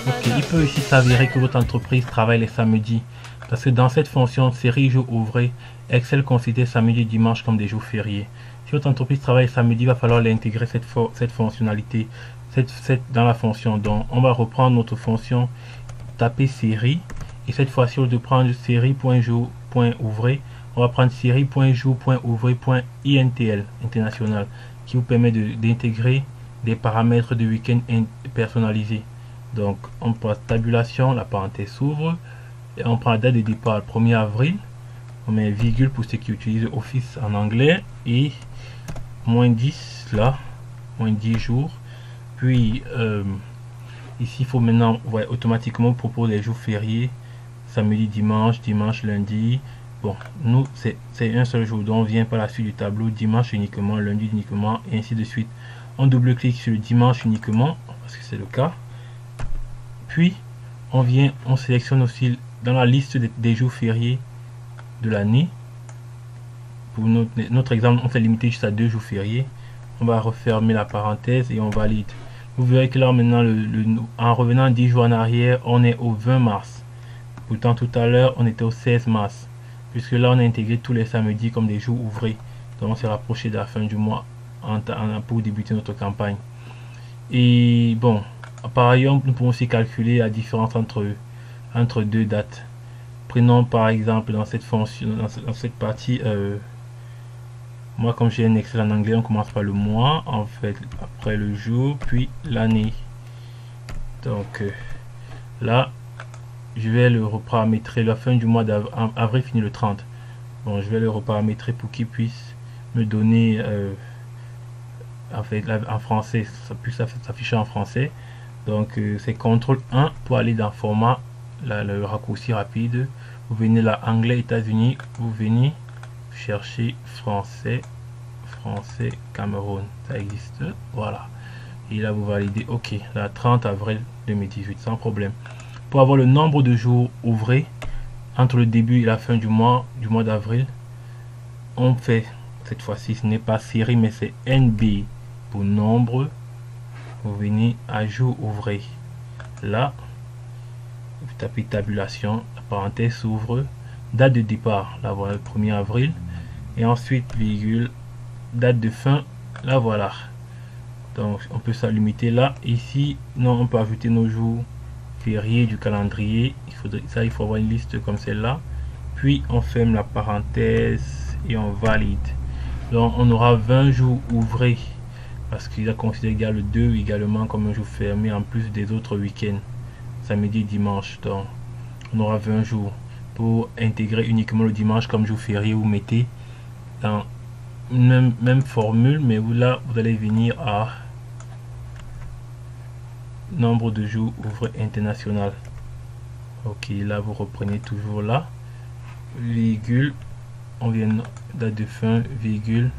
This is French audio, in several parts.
Ok, il peut aussi s'avérer que votre entreprise travaille les samedis. Parce que dans cette fonction série jours ouvrés, Excel considère samedi et dimanche comme des jours fériés. Si votre entreprise travaille samedi, il va falloir l'intégrer cette fonctionnalité dans la fonction. Donc, on va reprendre notre fonction, taper série, et cette fois-ci, au lieu de prendre série.jour.ouvré, on va prendre série.jour.ouvré.intl international, qui vous permet d'intégrer des paramètres de week-end personnalisés. Donc, on passe tabulation, la parenthèse s'ouvre, et on prend la date de départ, le 1er avril, on met virgule pour ceux qui utilisent Office en anglais, et moins 10 là, moins 10 jours. Puis ici il faut maintenant automatiquement proposer les jours fériés, samedi, dimanche, dimanche, lundi. Bon, nous c'est un seul jour, donc on vient par la suite du tableau, dimanche uniquement, lundi uniquement, et ainsi de suite. On double-clique sur le dimanche uniquement, parce que c'est le cas. Puis on sélectionne aussi dans la liste des jours fériés de l'année. Pour notre exemple, on s'est limité juste à 2 jours fériés. On va refermer la parenthèse et on valide. Vous verrez que là maintenant, en revenant 10 jours en arrière, on est au 20 mars. Pourtant tout à l'heure, on était au 16 mars. Puisque là, on a intégré tous les samedis comme des jours ouvrés. Donc on s'est rapproché de la fin du mois pour débuter notre campagne. Et bon, par ailleurs, nous pouvons aussi calculer la différence entre deux dates. Prenons par exemple dans cette fonction, dans cette partie, moi comme j'ai un Excel en anglais, on commence par le mois, en fait, après le jour, puis l'année. Donc là, je vais le reparamétrer. La fin du mois d'avril finit le 30. Bon, je vais le reparamétrer pour qu'il puisse me donner en fait en français, ça puisse s'afficher en français. Donc c'est CTRL 1 pour aller dans format, le raccourci rapide. Vous venez là, anglais États-Unis, vous venez chercher français Cameroun, ça existe, voilà. Et là vous validez OK, là 30 avril 2018 sans problème. Pour avoir le nombre de jours ouvrés entre le début et la fin du mois d'avril, on fait cette fois-ci, ce n'est pas série mais c'est NB pour nombre. Vous venez à jour ouvré, là vous tapez tabulation, la parenthèse s'ouvre, date de départ, là voilà le 1er avril, et ensuite virgule, date de fin, là voilà. Donc on peut ça limiter là. Ici non, on peut ajouter nos jours fériés du calendrier. Il faut avoir une liste comme celle-là. Puis on ferme la parenthèse et on valide. Donc on aura 20 jours ouvrés parce qu'il a considéré le 2 également comme un jour fermé en plus des autres week-ends, samedi et dimanche. Donc on aura 20 jours. Pour intégrer uniquement le dimanche comme jour férié, vous mettez dans même formule, mais là vous allez venir à nombre de jours ouvrés international. Ok, là vous reprenez toujours là, virgule, on vient date de fin, virgule,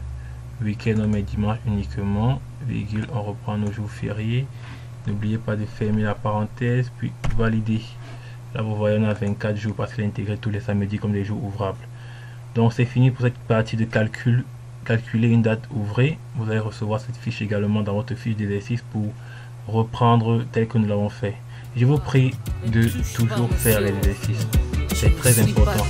week-end on met dimanche uniquement, virgule, on reprend nos jours fériés. N'oubliez pas de fermer la parenthèse puis valider. Là vous voyez on a 24 jours parce qu'il a intégré tous les samedis comme des jours ouvrables. Donc c'est fini pour cette partie de calculer une date ouvrée. Vous allez recevoir cette fiche également dans votre fiche d'exercice pour reprendre tel que nous l'avons fait. Je vous prie de toujours faire les exercices, c'est très important.